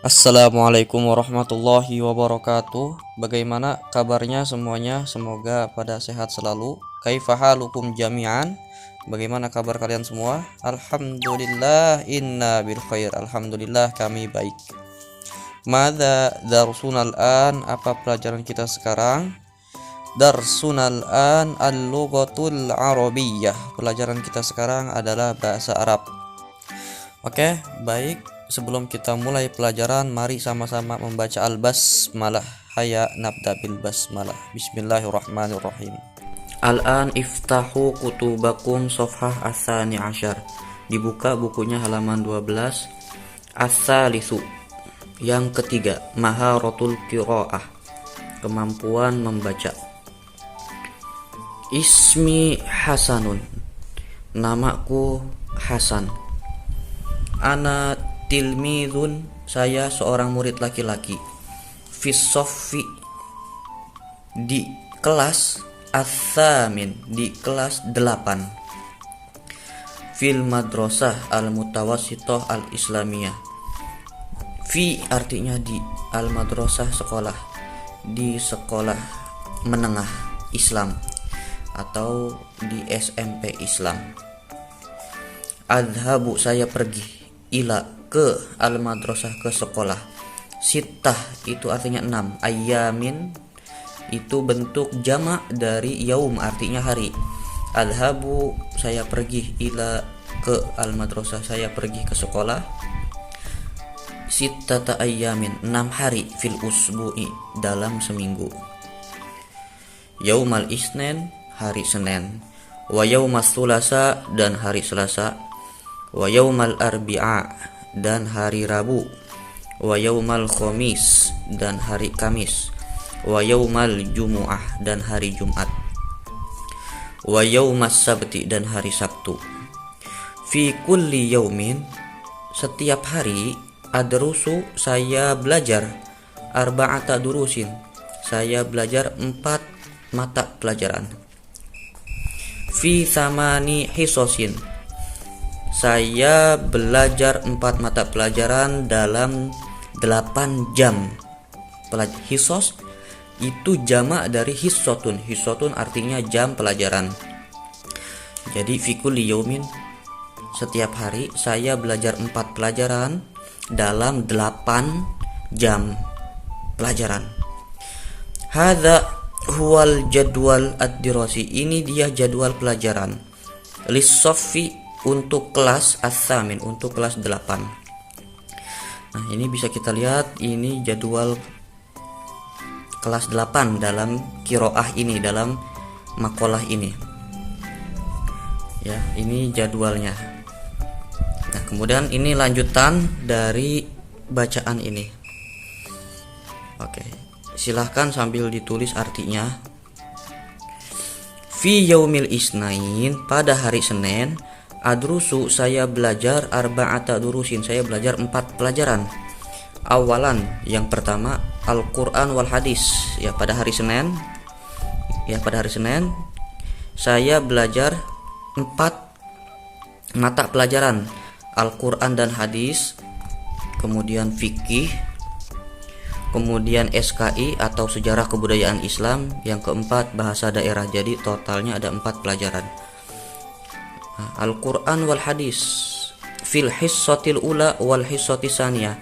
Assalamualaikum warahmatullahi wabarakatuh. Bagaimana kabarnya semuanya? Semoga pada sehat selalu. Kaifa halukum jami'an? Bagaimana kabar kalian semua? Alhamdulillah inna bil khair. Alhamdulillah kami baik. Madza darsunal an? Apa pelajaran kita sekarang? Darsunal an al-lughatul arabiyyah. Pelajaran kita sekarang adalah bahasa Arab. Oke, baik. Sebelum kita mulai pelajaran, mari sama-sama membaca al-basmalah. Haya nabda bil basmalah. Bismillahirrahmanirrahim. Al-an iftahu kutubakum safhah as-sani asyar. Dibuka bukunya halaman 12. As-salisu, yang ketiga, maharatul qiraah, kemampuan membaca. Ismi Hasanun, namaku Hasan. Ana tilmidun, saya seorang murid laki-laki. Fisoffi, di kelas. Atsamin, di kelas 8. Fil madrasah al-mutawassithah al-islamiyah. Fi artinya di, al-madrasah sekolah, di sekolah menengah Islam atau di SMP Islam. Adhabu, saya pergi. Ila, ke, al-madrasah, ke sekolah. Sittah itu artinya 6. Ayamin itu bentuk jamak dari yaum, artinya hari. Adhabu, saya pergi. Ila, ke al-madrasah, saya pergi ke sekolah. Sittata ayamin, 6 hari. Fil usbu'i, dalam seminggu. Yaumal isnin, hari Senin. Wa yaumas sulasa, dan hari Selasa. Wa yaumal arbi'a, dan hari Rabu. Wa yaumal khamis, dan hari Kamis. Wa yaumal jumu'ah, dan hari Jumat. Wa yaumas sabti, dan hari Sabtu. Fi kulli yaumin, setiap hari. Adrusu, saya belajar. Arba'ata durusin, saya belajar 4 mata pelajaran. Fi thamani hisosin, saya belajar 4 mata pelajaran dalam 8 jam. Hisos itu jamak dari hissotun. Hissotun artinya jam pelajaran. Jadi fikul yaumin, setiap hari saya belajar 4 pelajaran dalam 8 jam pelajaran. Hadza huwal jadwal ad-dirasi, ini dia jadwal pelajaran. Lis-soffi, untuk kelas as-samin, untuk kelas 8. Nah, ini bisa kita lihat, ini jadwal kelas 8 dalam qiraah ini, dalam makalah ini. Ya, ini jadwalnya. Nah, kemudian ini lanjutan dari bacaan ini. Oke, silahkan sambil ditulis artinya. Fi yaumil isnain, pada hari Senin. Adrusu, saya belajar. Arba'ata durusin, saya belajar 4 pelajaran. Awalan, yang pertama, Al-Quran wal hadis. Ya, pada hari Senin. Ya, pada hari Senin saya belajar 4 mata pelajaran. Al-Quran dan hadis, kemudian fikih, kemudian SKI atau sejarah kebudayaan Islam, yang keempat bahasa daerah. Jadi totalnya ada 4 pelajaran. Al-Quran wal hadis fil hissatil ula wal hissati saniyah,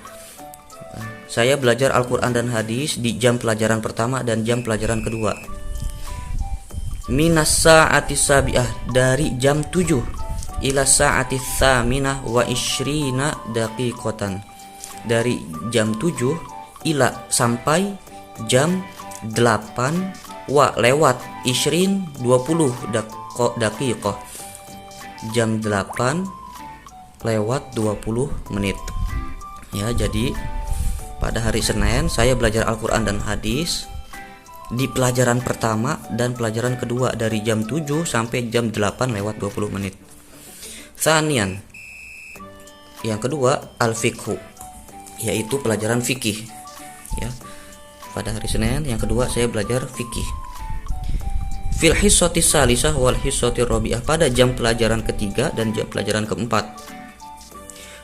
saya belajar Al-Quran dan hadis di jam pelajaran pertama dan jam pelajaran kedua. Minas sa'ati sabi'ah, dari jam 7 ila sa'ati tsaminah wa ishrina daqiqatan, dari jam 7 ila, sampai jam 8, wa lewat, ishrin 20 daqiqah, jam 8 lewat 20 menit. Ya, jadi pada hari Senin saya belajar Al-Quran dan hadis di pelajaran pertama dan pelajaran kedua dari jam 7 sampai jam 8 lewat 20 menit. Tsanian, yang kedua, al-fiqhu, yaitu pelajaran fikih. Ya, pada hari Senin yang kedua saya belajar fikih. Fil hissati salisah wal hissati rabi'ah, pada jam pelajaran ketiga dan jam pelajaran keempat.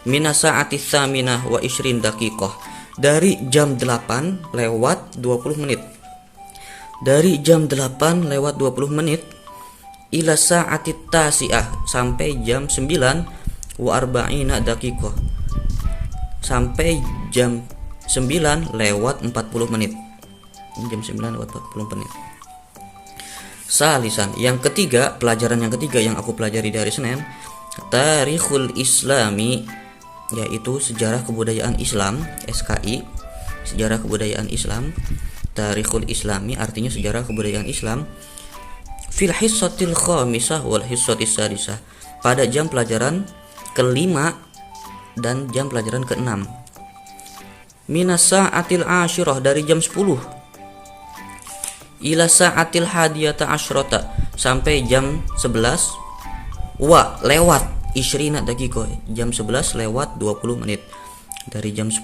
Minasa atis saminah wa ishrin daqiqah, dari jam 8 lewat 20 menit. Dari jam 8 lewat 20 menit ila sa'atit tasi'ah, sampai jam 9 wa arba'ina daqiqah, sampai jam 9 lewat 40 menit. Jam 9 lewat 40 menit. Salisan, yang ketiga, pelajaran yang ketiga yang aku pelajari dari Senin, Tarikhul Islami, yaitu sejarah kebudayaan Islam, SKI, sejarah kebudayaan Islam. Tarikhul Islami artinya sejarah kebudayaan Islam. Fil hissatil khamisah wal hissatis sadisah, pada jam pelajaran kelima dan jam pelajaran keenam. Minas sa'atil asyirah, dari jam 10 ila sa'atil hadiyata asyrota, sampai jam 11 wa lewat isyrina daqiqah, jam 11 lewat 20 menit. Dari jam 10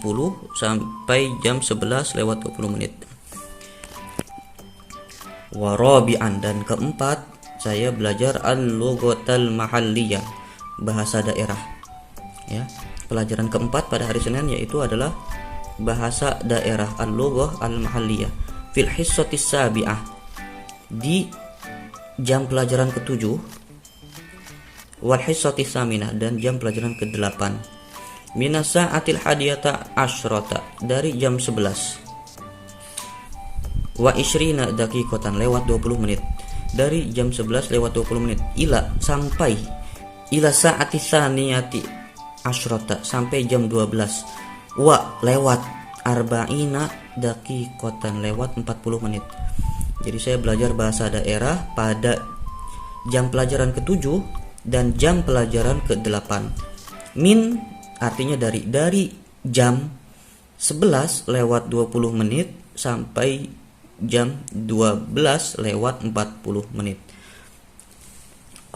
sampai jam 11 lewat 20 menit. Wa rabi'an, dan keempat, saya belajar al-lughatal mahalliyah, bahasa daerah. Ya, pelajaran keempat pada hari Senin yaitu adalah bahasa daerah, al-lughah al-mahalliyah. Fil hissatis sabi'ah, di jam pelajaran ke-7, wal hissatis saminah, dan jam pelajaran ke-8. Minas sa'atil hadiyata asyrota, dari jam 11 wa isyrina daqiqatan, lewat 20 menit. Dari jam 11 lewat 20 menit ila, sampai ila sa'ati tsaniyati asyrota, sampai jam 12 wa lewat arba'ina daqiqatan, lewat 40 menit. Jadi saya belajar bahasa daerah pada jam pelajaran ke-7 dan jam pelajaran ke-8. Min artinya dari jam 11 lewat 20 menit sampai jam 12 lewat 40 menit.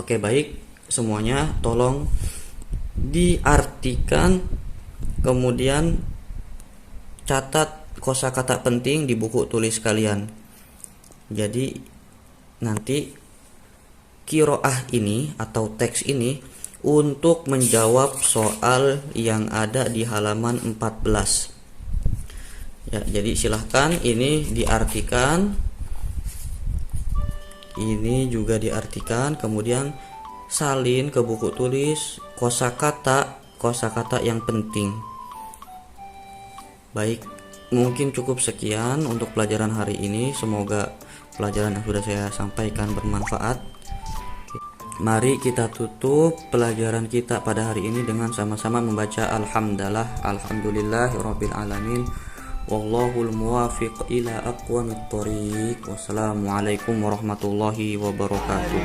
Oke, baik semuanya, tolong diartikan, kemudian catat kosakata penting di buku tulis kalian. Jadi nanti qiraah ini atau teks ini untuk menjawab soal yang ada di halaman 14. Ya, jadi silahkan ini diartikan, ini juga diartikan, kemudian salin ke buku tulis kosakata yang penting. Baik, mungkin cukup sekian untuk pelajaran hari ini. Semoga pelajaran yang sudah saya sampaikan bermanfaat. Mari kita tutup pelajaran kita pada hari ini dengan sama-sama membaca alhamdulillahirabbil alamin. Wallahul muwafiq ila aqwamit thoriq. Wassalamualaikum warahmatullahi wabarakatuh.